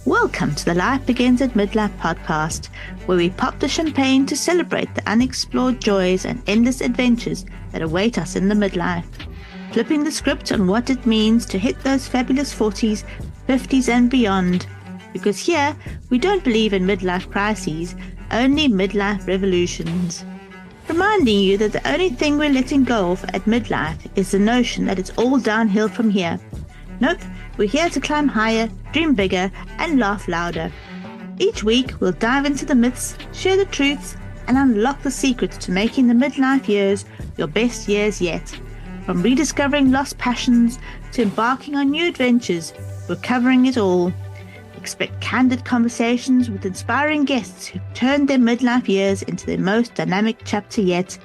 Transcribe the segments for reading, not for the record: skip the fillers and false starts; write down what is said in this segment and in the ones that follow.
Welcome to the Life Begins at Midlife podcast, where we pop the champagne to celebrate the unexplored joys and endless adventures that await us in the midlife. Flipping the script on what it means to hit those fabulous 40s, 50s and beyond. Because here, we don't believe in midlife crises, only midlife revolutions. Reminding you that the only thing we're letting go of at midlife is the notion that it's all downhill from here. Nope, we're here to climb higher, dream bigger, and laugh louder. Each week, we'll dive into the myths, share the truths, and unlock the secrets to making the midlife years your best years yet. From rediscovering lost passions to embarking on new adventures, we're covering it all. Expect candid conversations with inspiring guests who've turned their midlife years into their most dynamic chapter yet.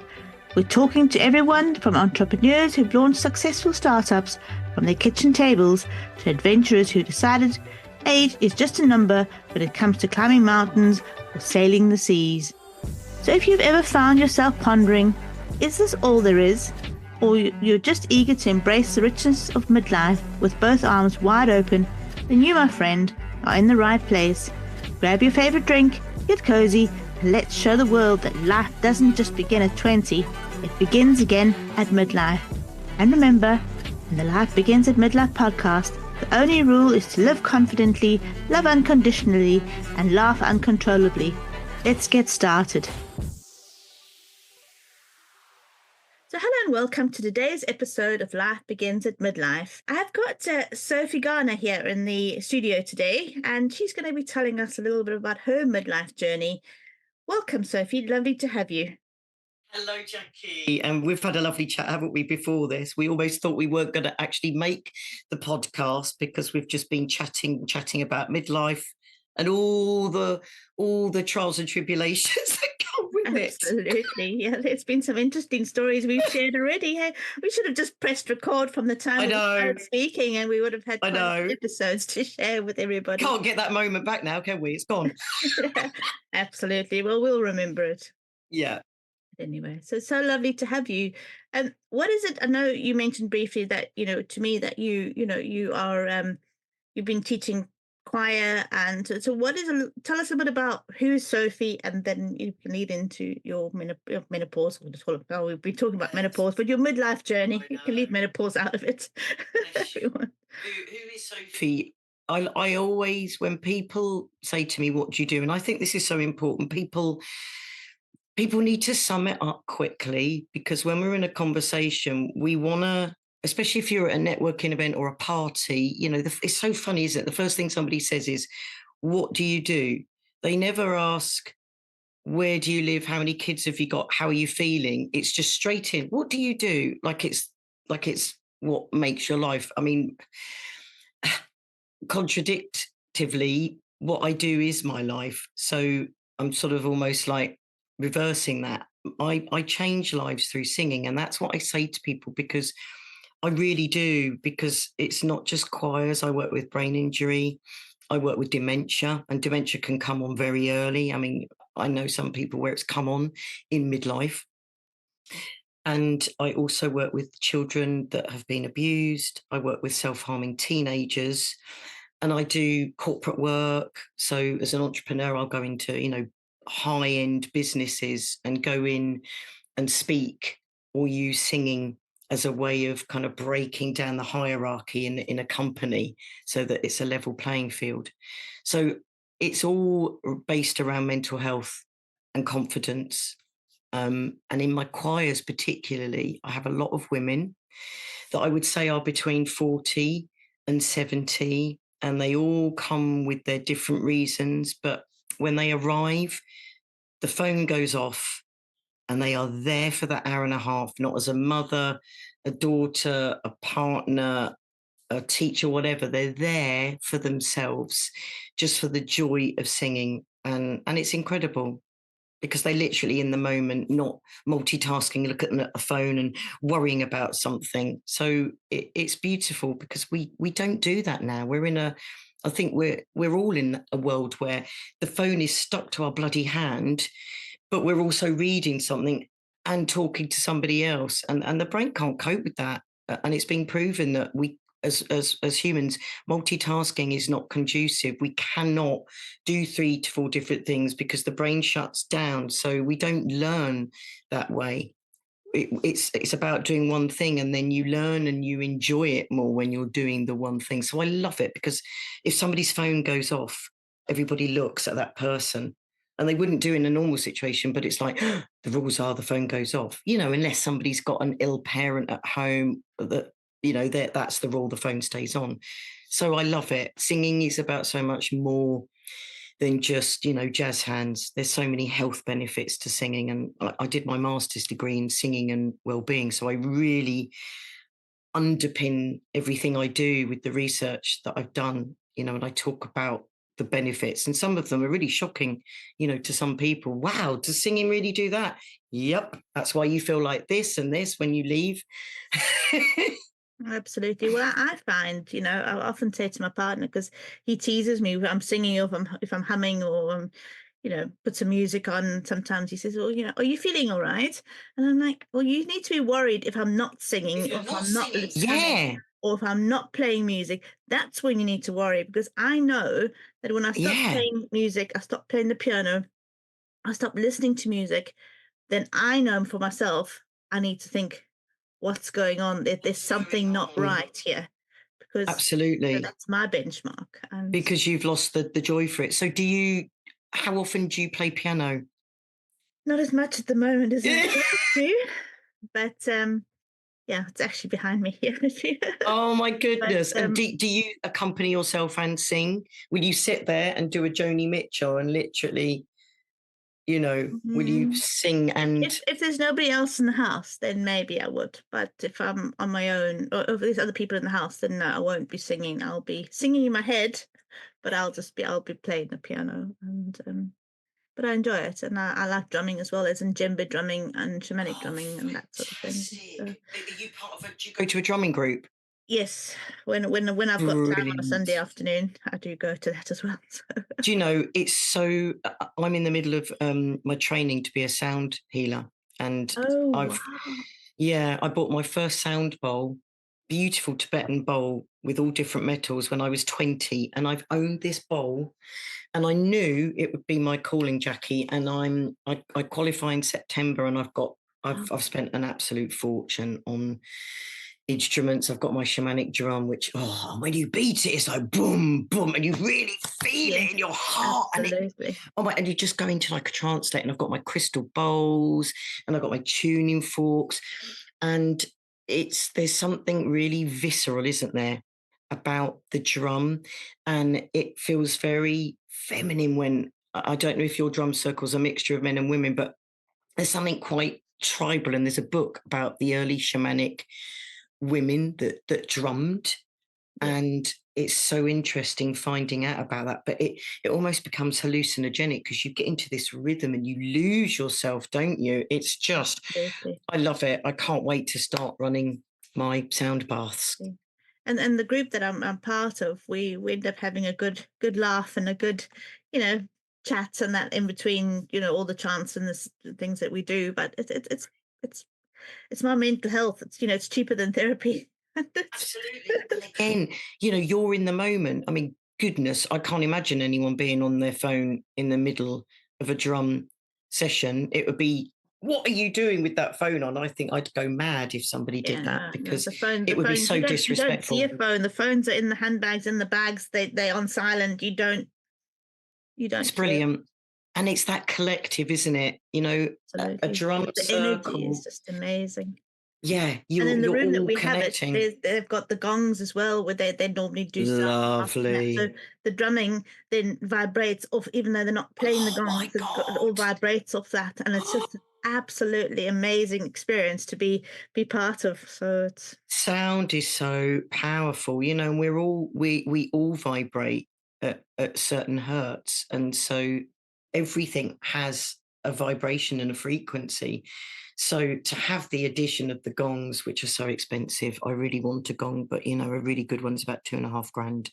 We're talking to everyone from entrepreneurs who've launched successful startups from their kitchen tables to adventurers who decided age is just a number when it comes to climbing mountains or sailing the seas. So if you've ever found yourself pondering, is this all there is? Or you're just eager to embrace the richness of midlife with both arms wide open, then you, my friend, are in the right place. Grab your favorite drink, get cozy, and let's show the world that life doesn't just begin at 20, it begins again at midlife. And remember, in the Life Begins at Midlife podcast, the only rule is to live confidently, love unconditionally, and laugh uncontrollably. Let's get started. So hello and welcome to today's episode of Life Begins at Midlife. I've got Sophie Garner here in the studio today, and she's going to be telling us a little bit about her midlife journey. Welcome, Sophie. Lovely to have you. Hello, Jackie. And we've had a lovely chat, haven't we, before this? We almost thought we weren't going to actually make the podcast because we've just been chatting about midlife and all the trials and tribulations that come with it. Absolutely. Yeah, there's been some interesting stories we've shared already. Hey, we should have just pressed record from the time we started speaking and we would have had episodes to share with everybody. Can't get that moment back now, can we? It's gone. Absolutely. Well, we'll remember it. Yeah. Anyway, so lovely to have you. And what is it? I know you mentioned briefly that, to me that you are, you've been teaching choir. And so tell us a bit about who's Sophie, and then you can lead into your menopause. We'll be talking about menopause, but your midlife journey, you can leave menopause out of it. Who is Sophie? I always, when people say to me, what do you do? And I think this is so important. People need to sum it up quickly, because when we're in a conversation, we want to, especially if you're at a networking event or a party, it's so funny, isn't it? The first thing somebody says is, what do you do? They never ask, where do you live? How many kids have you got? How are you feeling? It's just straight in. What do you do? Like it's what makes your life. I mean, contradictively, what I do is my life. So I'm sort of almost like reversing that. I change lives through singing, and that's what I say to people, because I really do, because it's not just choirs. I work with brain injury, I work with dementia, and dementia can come on very early. I mean, I know some people where it's come on in midlife. And I also work with children that have been abused. I work with self-harming teenagers, and I do corporate work. So as an entrepreneur, I'll go into, high-end businesses and go in and speak or use singing as a way of kind of breaking down the hierarchy in a company so that it's a level playing field. So it's all based around mental health and confidence. And in my choirs particularly, I have a lot of women that I would say are between 40 and 70, and they all come with their different reasons. But when they arrive, the phone goes off and they are there for that hour and a half, not as a mother, a daughter, a partner, a teacher, whatever. They're there for themselves, just for the joy of singing. And it's incredible, because they literally in the moment, not multitasking, looking at a phone and worrying about something. So it's beautiful, because we don't do that now. I think we're all in a world where the phone is stuck to our bloody hand, but we're also reading something and talking to somebody else, and the brain can't cope with that. And it's been proven that we as humans, multitasking is not conducive. We cannot do 3 to 4 different things because the brain shuts down. So we don't learn that way. It's about doing one thing, and then you learn and you enjoy it more when you're doing the one thing. So I love it, because if somebody's phone goes off, everybody looks at that person, and they wouldn't do in a normal situation, but it's like the rules are the phone goes off, unless somebody's got an ill parent at home, that that's the rule, the phone stays on. So I love it. Singing is about so much more than just, jazz hands. There's so many health benefits to singing. And I did my master's degree in singing and wellbeing. So I really underpin everything I do with the research that I've done, and I talk about the benefits. And some of them are really shocking, to some people. Wow, does singing really do that? Yep. That's why you feel like this and this when you leave. Absolutely. Well, I find, I often say to my partner, because he teases me if I'm singing or if I'm humming or put some music on. Sometimes he says, well, are you feeling all right? And I'm like, well, you need to be worried if I'm not singing, or if I'm not humming, or if I'm not playing music. That's when you need to worry, because I know that when I stop playing music, I stop playing the piano, I stop listening to music, then I know for myself, I need to think, what's going on? There's something not right here, because absolutely, that's my benchmark. And because you've lost the joy for it. So how often do you play piano? Not as much at the moment as I do, but yeah, it's actually behind me here. Oh my goodness. And do you accompany yourself and sing? Will you sit there and do a Joni Mitchell and literally, will you sing? And if there's nobody else in the house, then maybe I would. But if I'm on my own, or if there's other people in the house, then no, I won't be singing. I'll be singing in my head, but I'll be playing the piano. And but I enjoy it, and I like drumming as well, as in djembe drumming and shamanic drumming and that sort of thing. So, are you part of do you go to a drumming group? Yes, when I've got time on a Sunday afternoon, I do go to that as well. So. Do you know, it's so, I'm in the middle of my training to be a sound healer, and wow. I bought my first sound bowl, beautiful Tibetan bowl with all different metals, when I was 20, and I've owned this bowl, and I knew it would be my calling, Jackie. And I qualify in September, and I've spent an absolute fortune on instruments. I've got my shamanic drum, which when you beat it, it's like boom, boom, and you really feel it in your heart. Absolutely. And you just go into like a trance state. And I've got my crystal bowls, and I've got my tuning forks, and there's something really visceral, isn't there, about the drum, and it feels very feminine. When I don't know if your drum circle's a mixture of men and women, but there's something quite tribal. And there's a book about the early shamanic women that drummed, and it's so interesting finding out about that. But it almost becomes hallucinogenic, because you get into this rhythm and you lose yourself, don't you? It's just, I love it. I can't wait to start running my sound baths. And the group that I'm part of, we end up having a good laugh and a good, chat and that in between, all the chants and the things that we do. But it's my mental health. It's cheaper than therapy. Absolutely. And again, you're in the moment. I mean, goodness, I can't imagine anyone being on their phone in the middle of a drum session. It would be, what are you doing with that phone on? I think I'd go mad if somebody did that, because it would be so disrespectful. You don't see a phone. The phones are in the handbags, in the bags. They're on silent. You don't. It's brilliant. And it's that collective, isn't it? A drum the circle. Energy is just amazing. Yeah, and in the room that we connecting. have it, they've got the gongs as well, where they normally do lovely. So the drumming then vibrates off, even though they're not playing the gongs. It all vibrates off that, and it's just an absolutely amazing experience to be part of. So it's sound is so powerful, and we all vibrate at certain hertz, and so everything has a vibration and a frequency. So to have the addition of the gongs, which are so expensive, I really want a gong, but a really good one's about $2,500.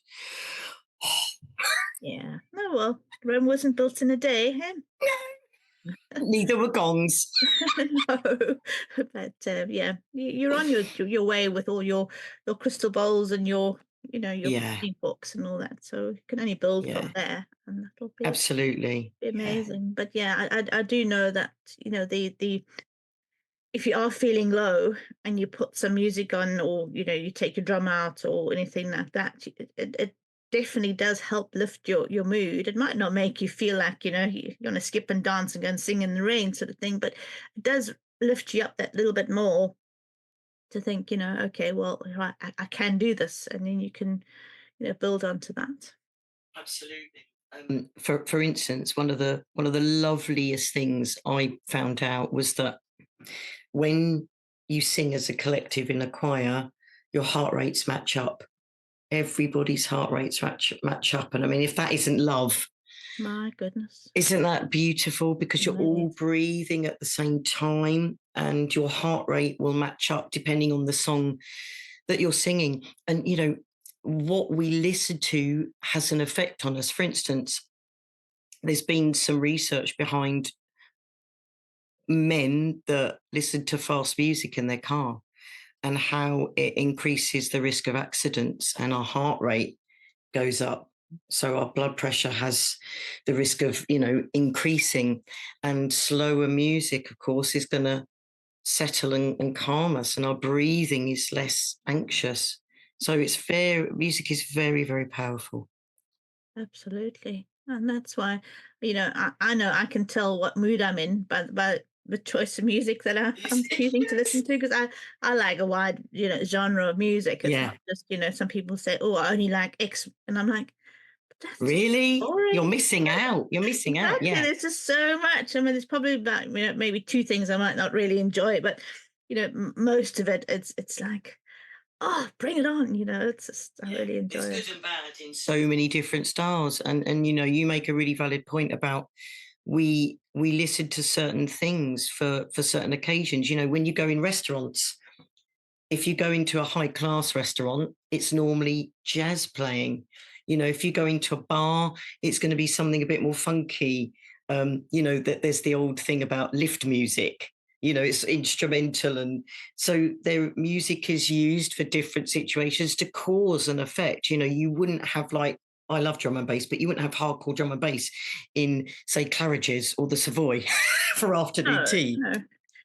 Yeah. Oh well, Rome wasn't built in a day, eh? Neither were gongs. No, but yeah, you're on your way with all your crystal bowls and your your Yeah, reading books and all that. So you can only build from yeah, there, and that'll absolutely. be Yeah, amazing. But yeah, I do know that the if you are feeling low and you put some music on, or you take your drum out or anything like that, it definitely does help lift your mood. It might not make you feel like you want to skip and dance and go and sing in the rain sort of thing, but it does lift you up that little bit more to think, okay, well, I can do this, and then you can build onto that. absolutely. For instance, one of the loveliest things I found out was that when you sing as a collective in a choir, your heart rates match up. Everybody's heart rates match up. And I mean, if that isn't love, My goodness. isn't that beautiful? Because you're all Amazing. breathing at the same time and your heart rate will match up depending on the song that you're singing. And, what we listen to has an effect on us. For instance, there's been some research behind men that listen to fast music in their car and how it increases the risk of accidents and our heart rate goes up. So our blood pressure has the risk of, increasing, and slower music, of course, is going to settle and calm us, and our breathing is less anxious. So music is very, very powerful. Absolutely. And that's why, I know I can tell what mood I'm in by the choice of music that I'm choosing to listen to, because I like a wide, genre of music. It's Yeah. not just, some people say, oh, I only like X. And I'm like, but that's just Really? You're boring. missing out. You're missing out. Exactly. Yeah. There's just so much. I mean, there's probably about, maybe two things I might not really enjoy, but, most of it, it's like, oh, bring it on. It's just, I Yeah, really it's enjoy it. good and bad in so many different styles, and you make a really valid point about we listen to certain things for certain occasions. When you go in restaurants, if you go into a high class restaurant, it's normally jazz playing. If you go into a bar, it's going to be something a bit more funky. That there's the old thing about lift music. It's instrumental, and so their music is used for different situations to cause an effect. You wouldn't have, like, I love drum and bass, but you wouldn't have hardcore drum and bass in, say, Claridge's or the Savoy for afternoon No, tea. no.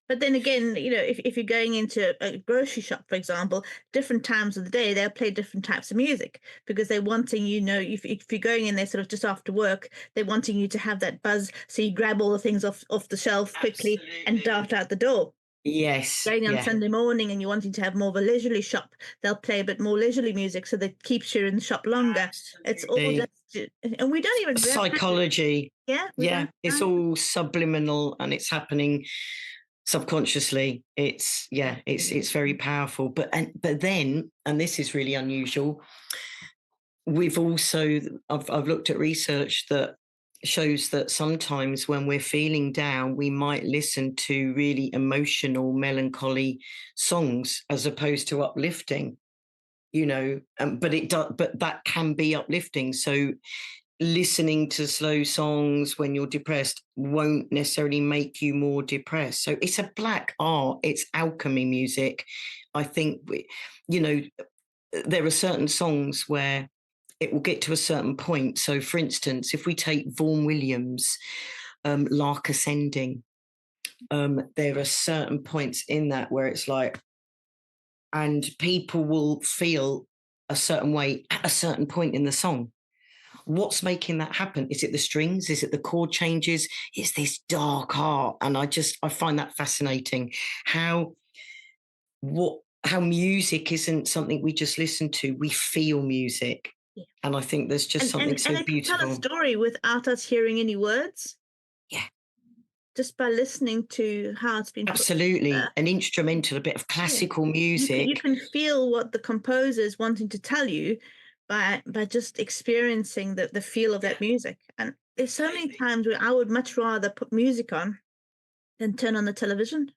But then again, if you're going into a grocery shop, for example, different times of the day, they'll play different types of music because they're wanting, if you're going in there sort of just after work, they're wanting you to have that buzz. So you grab all the things off the shelf quickly and Absolutely. dart out the door. Yes. Going on Yeah. Sunday morning and you're wanting to have more of a leisurely shop, they'll play a bit more leisurely music so that keeps you in the shop longer. It's all Absolutely. just, and we don't even Psychology. yeah, we Yeah. don't It's all subliminal and it's happening subconsciously. It's very powerful. But then, and this is really unusual, we've also I've looked at research that shows that sometimes when we're feeling down, we might listen to really emotional, melancholy songs as opposed to uplifting. But that can be uplifting. So listening to slow songs when you're depressed won't necessarily make you more depressed. So it's a black art. It's alchemy music. I think there are certain songs where it will get to a certain point. So, for instance, if we take Vaughan Williams, Lark Ascending, there are certain points in that where it's like, and people will feel a certain way at a certain point in the song. What's making that happen? Is it the strings? Is it the chord changes? It's this dark art. And I find that fascinating. How music isn't something we just listen to, we feel music. yeah. And I think there's just something so And it can tell a beautiful. story without us hearing any words, Yeah, just by listening to how it's been put absolutely. together. An instrumental, a bit of Yeah. classical You music. can feel what the composer is wanting to tell you by just experiencing the feel of that music. And there's so many times where I would much rather put music on than turn on the television,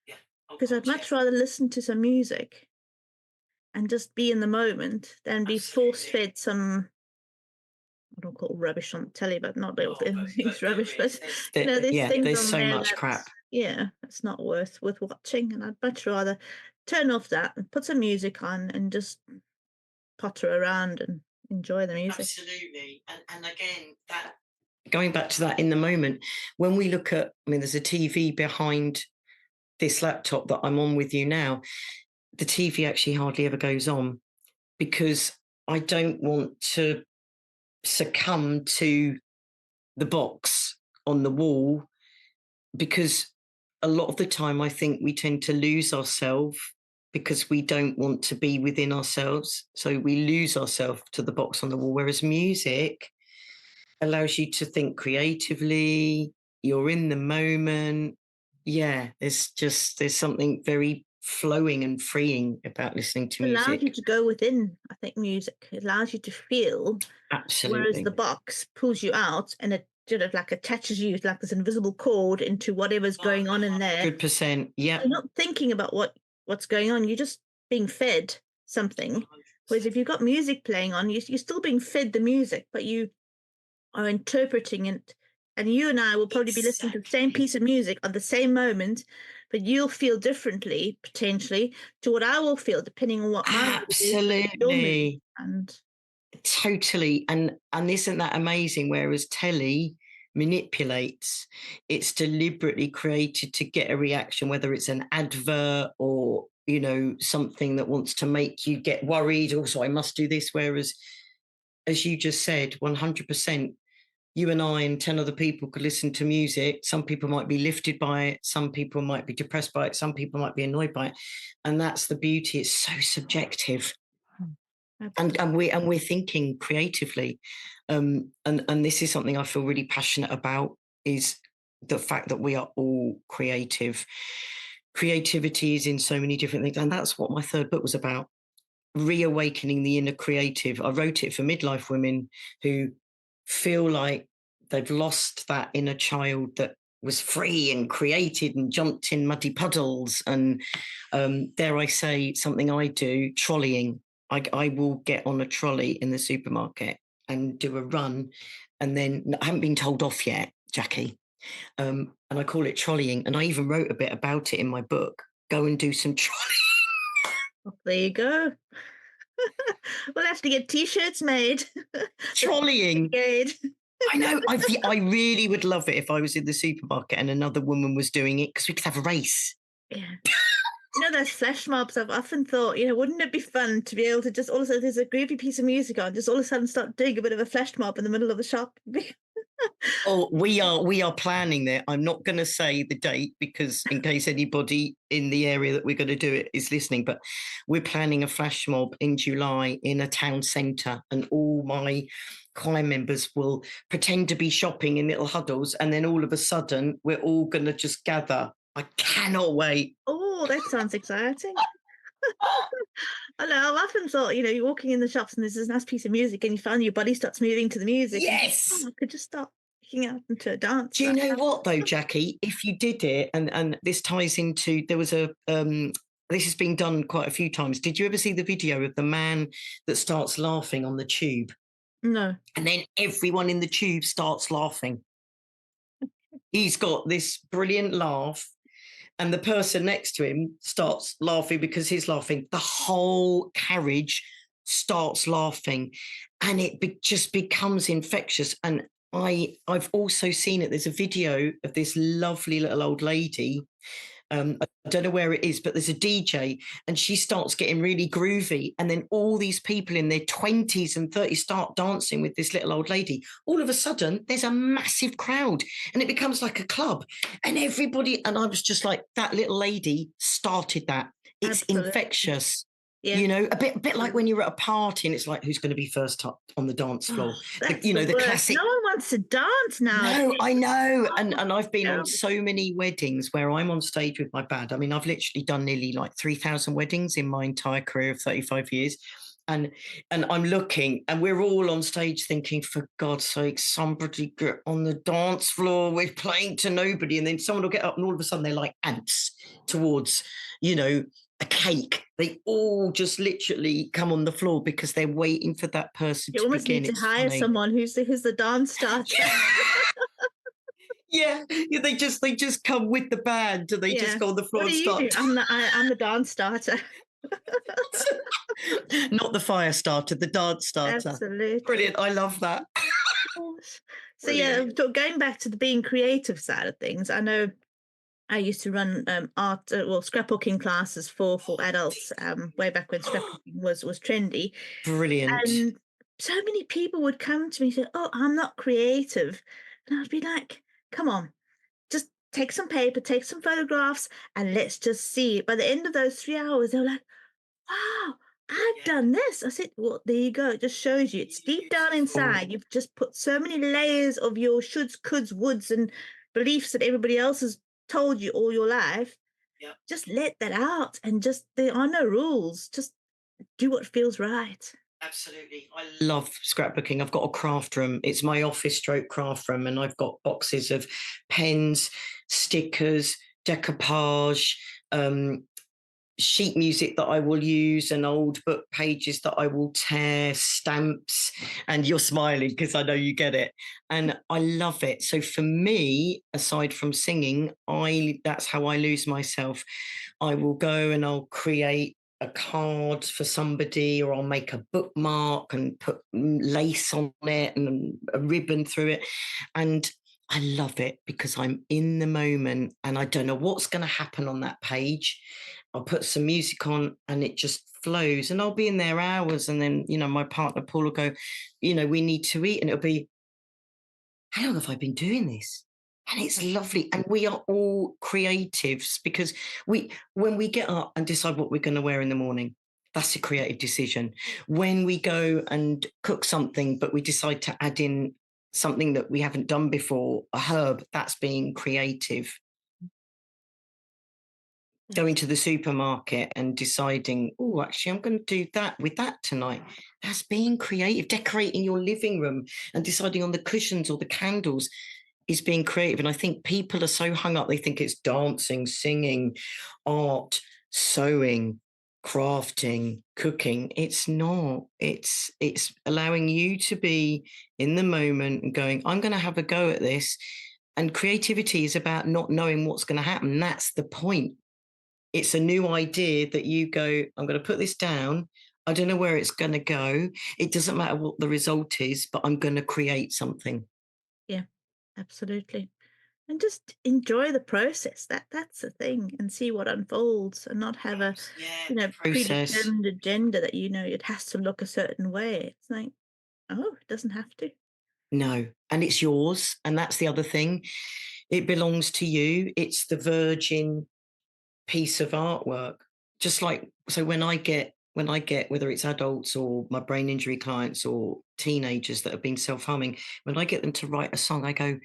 Yeah. Oh, because I'd God, much rather listen to some music and just be in the moment than be force absolutely. fed some don't call rubbish on the telly, but not everything's rubbish. But there's things there's on so there much crap. it's not worth watching. And I'd much rather turn off that and put some music on and just potter around and enjoy the music. Absolutely. And again, that going back to that in the moment, when we look at, there's a TV behind this laptop that I'm on with you now. The TV actually hardly ever goes on because I don't want to succumb to the box on the wall, because a lot of the time I think we tend to lose ourselves because we don't want to be within ourselves. So we lose ourselves to the box on the wall, whereas music allows you to think creatively, you're in the moment. Yeah, there's something very flowing and freeing about listening to music. It allows you to go within, I think, music. It allows you to feel. Absolutely. Whereas the box pulls you out and it sort of like attaches you like this invisible cord into whatever's going on in there. 100%. Yeah. You're not thinking about what's going on. You're just being fed something. 100%. Whereas if you've got music playing on, you're still being fed the music, but you are interpreting it. And you and I will probably be listening to the same piece of music at the same moment, but you'll feel differently potentially to what I will feel depending on what my absolutely is. And totally. And isn't that amazing? Whereas telly manipulates, it's deliberately created to get a reaction, whether it's an advert or something that wants to make you get worried. Also, I must do this. Whereas, as you just said, 100%, you and I and 10 other people could listen to music. Some people might be lifted by it. Some people might be depressed by it. Some people might be annoyed by it. And that's the beauty. It's so subjective. And we're thinking creatively. And this is something I feel really passionate about, is the fact that we are all creative. Creativity is in so many different things. And that's what my third book was about. Reawakening the inner creative. I wrote it for midlife women who feel like they've lost that inner child that was free and created and jumped in muddy puddles. And dare I say something I do, trolleying. I will get on a trolley in the supermarket and do a run, and then I haven't been told off yet, Jackie. And I call it trolleying. And I even wrote a bit about it in my book. Go and do some trolleying. Well, there you go. We'll have to get T-shirts made. Trolleying. I know. I really would love it if I was in the supermarket and another woman was doing it, because we could have a race. Yeah. Those flash mobs, I've often thought, wouldn't it be fun to be able to just all of a sudden, there's a groovy piece of music on, just all of a sudden start doing a bit of a flash mob in the middle of the shop. Oh, we are planning that. I'm not going to say the date, because in case anybody in the area that we're going to do it is listening, but we're planning a flash mob in July in a town centre, and all my choir members will pretend to be shopping in little huddles, and then all of a sudden we're all going to just gather. I cannot wait. Oh, that sounds exciting. I know, I've often thought, you're walking in the shops and there's this nice piece of music and you find your body starts moving to the music. Yes. I could just start picking out into a dance. Do you know what, though, Jackie? If you did it, and this ties into, there was this has been done quite a few times. Did you ever see the video of the man that starts laughing on the tube? No. And then everyone in the tube starts laughing. He's got this brilliant laugh, and the person next to him starts laughing because he's laughing. The whole carriage starts laughing, and it just becomes infectious. And I've also seen it. There's a video of this lovely little old lady. I don't know where it is, but there's a DJ, and she starts getting really groovy. And then all these people in their 20s and 30s start dancing with this little old lady. All of a sudden, there's a massive crowd, and it becomes like a club. And everybody, and I was just like, that little lady started that. It's Absolutely. Infectious. Yeah. A bit like when you're at a party and it's like, who's going to be first up on the dance floor? The classic. No one wants to dance now. No, I know. And I've been on so many weddings where I'm on stage with my band. I mean, I've literally done nearly like 3,000 weddings in my entire career of 35 years. And I'm looking, and we're all on stage thinking, for God's sake, somebody get on the dance floor. We're playing to nobody. And then someone will get up and all of a sudden they're like ants towards, a cake. They all just literally come on the floor because they're waiting for that person You to almost begin. need to It's hire funny. someone who's the dance starter. Yeah, they just come with the band and they just go on the floor What and do you do? start. I'm the dance starter. Not the fire starter, the dance starter. Absolutely. Brilliant. I love that. So yeah, going back to the being creative side of things, I know I used to run art, scrapbooking classes for adults way back when scrapbooking was trendy. Brilliant. And so many people would come to me and say, "Oh, I'm not creative," and I'd be like, "Come on, just take some paper, take some photographs, and let's just see." By the end of those 3 hours, they were like, "Wow, I've done this." I said, "Well, there you go. It just shows you. It's deep down inside. You've just put so many layers of your shoulds, coulds, woulds, and beliefs that everybody else has told you all your life. Yep. Just let that out, and just there are no rules. Just do what feels right." Absolutely. I love scrapbooking. I've got a craft room. It's my office stroke craft room, and I've got boxes of pens, stickers, decoupage, sheet music that I will use, and old book pages that I will tear, stamps, and you're smiling because I know you get it. And I love it. So for me, aside from singing, that's how I lose myself. I will go and I'll create a card for somebody, or I'll make a bookmark and put lace on it and a ribbon through it. And I love it because I'm in the moment and I don't know what's going to happen on that page. I'll put some music on and it just flows, and I'll be in there hours. And then, my partner, Paul, will go, we need to eat. And it'll be, how long have I been doing this? And it's lovely. And we are all creatives because when we get up and decide what we're going to wear in the morning, that's a creative decision. When we go and cook something, but we decide to add in something that we haven't done before, a herb, that's being creative. Going to the supermarket and deciding, oh, actually, I'm going to do that with that tonight. That's being creative. Decorating your living room and deciding on the cushions or the candles is being creative. And I think people are so hung up. They think it's dancing, singing, art, sewing, crafting, cooking. It's not. It's allowing you to be in the moment and going, I'm going to have a go at this. And creativity is about not knowing what's going to happen. That's the point. It's a new idea that you go, I'm going to put this down. I don't know where it's going to go. It doesn't matter what the result is, but I'm going to create something. Yeah, absolutely. And just enjoy the process. That's the thing, and see what unfolds, and not have a predetermined agenda that it has to look a certain way. It's like, oh, it doesn't have to. No, and it's yours. And that's the other thing. It belongs to you. It's the virgin piece of artwork. Just like, so when I get, whether it's adults or my brain injury clients or teenagers that have been self-harming, when I get them to write a song, I go,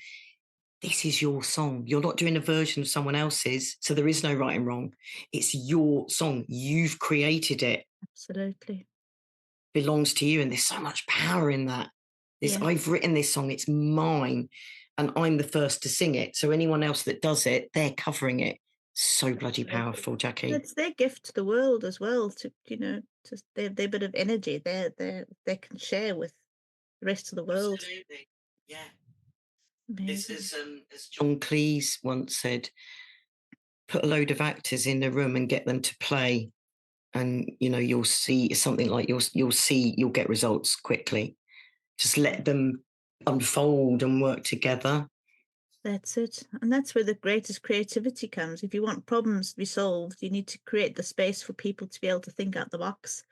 this is your song. You're not doing a version of someone else's. So there is no right and wrong. It's your song. You've created it. Absolutely. Belongs to you. And there's so much power in that. I've written this song. It's mine. And I'm the first to sing it. So anyone else that does it, they're covering it. So bloody powerful, Jackie. It's their gift to the world as well. To just their bit of energy they can share with the rest of the world. Absolutely, yeah. Amazing. It's as John Cleese once said, put a load of actors in the room and get them to play, and you'll see something like you'll get results quickly. Just let them unfold and work together. That's it. And that's where the greatest creativity comes. If you want problems to be solved, you need to create the space for people to be able to think out the box.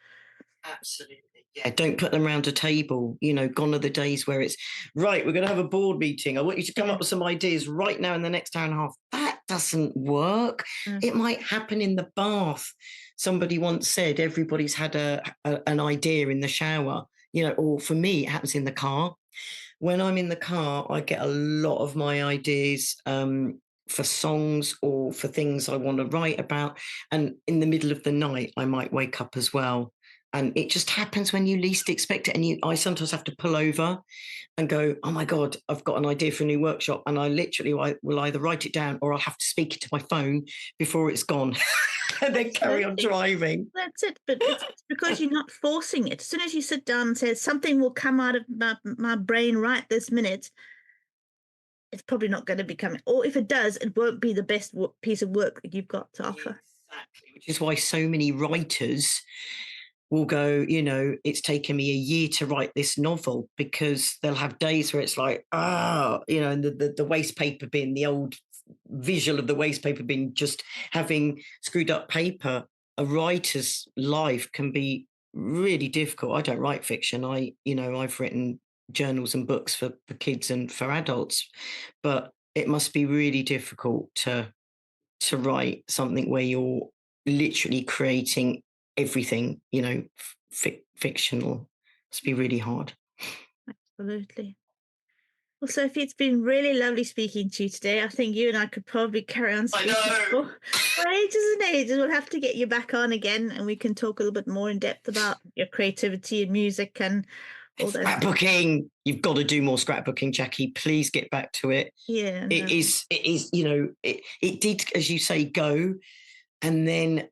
Absolutely. Yeah, don't put them around a table. Gone are the days where it's, right, we're going to have a board meeting. I want you to come up with some ideas right now in the next hour and a half. That doesn't work. It might happen in the bath. Somebody once said everybody's had an idea in the shower, or for me, it happens in the car. When I'm in the car, I get a lot of my ideas for songs or for things I want to write about. And in the middle of the night, I might wake up as well. And it just happens when you least expect it. And I sometimes have to pull over and go, oh my God, I've got an idea for a new workshop. And I will either write it down or I'll have to speak it to my phone before it's gone and then carry on driving. That's it. But it's because you're not forcing it. As soon as you sit down and say something will come out of my brain right this minute, it's probably not going to be coming. Or if it does, it won't be the best piece of work that you've got to offer. Exactly, which is why so many writers will go, it's taken me a year to write this novel, because they'll have days where it's like, and the waste paper bin, the old visual of the waste paper bin, just having screwed up paper. A writer's life can be really difficult. I don't write fiction. I've written journals and books for kids and for adults, but it must be really difficult to write something where you're literally creating everything, fictional. Must be really hard. Absolutely. Well, Sophie, it's been really lovely speaking to you today. I think you and I could probably carry on speaking for ages and ages. We'll have to get you back on again and we can talk a little bit more in depth about your creativity and music and all that. Scrapbooking. You've got to do more scrapbooking, Jackie. Please get back to it. Yeah. It is, it did, as you say, go. And then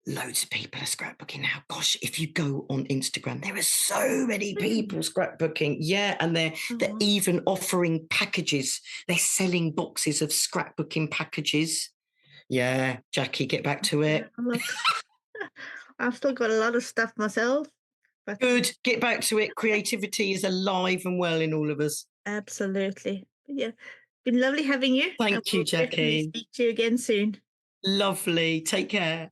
loads of people are scrapbooking now. Gosh, if you go on Instagram, there are so many people scrapbooking. Yeah, and they're even offering packages. They're selling boxes of scrapbooking packages. Yeah, Jackie, get back to it. I've still got a lot of stuff myself. But good, get back to it. Creativity is alive and well in all of us. Absolutely. Yeah, been lovely having you. Thank you, Jackie. Speak to you again soon. Lovely. Take care.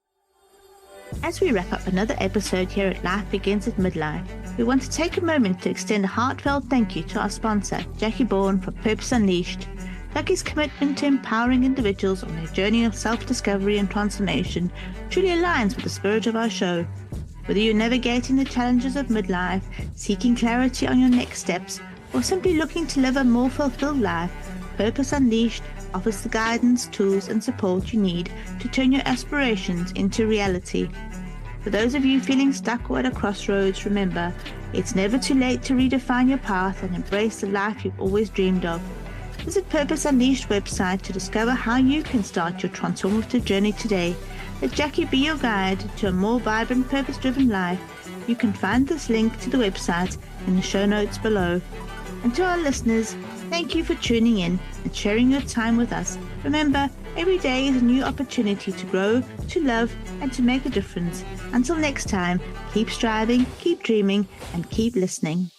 As we wrap up another episode here at Life Begins at Midlife, we want to take a moment to extend a heartfelt thank you to our sponsor, Jackie Bourne, for Purpose Unleashed. Jackie's commitment to empowering individuals on their journey of self-discovery and transformation truly aligns with the spirit of our show. Whether you're navigating the challenges of midlife, seeking clarity on your next steps, or simply looking to live a more fulfilled life, Purpose Unleashed offers the guidance, tools, and support you need to turn your aspirations into reality. For those of you feeling stuck or at a crossroads, remember, it's never too late to redefine your path and embrace the life you've always dreamed of. Visit Purpose Unleashed website to discover how you can start your transformative journey today. Let Jackie be your guide to a more vibrant, purpose-driven life. You can find this link to the website in the show notes below. And to our listeners, thank you for tuning in and sharing your time with us. Remember, every day is a new opportunity to grow, to love, and to make a difference. Until next time, keep striving, keep dreaming, and keep listening.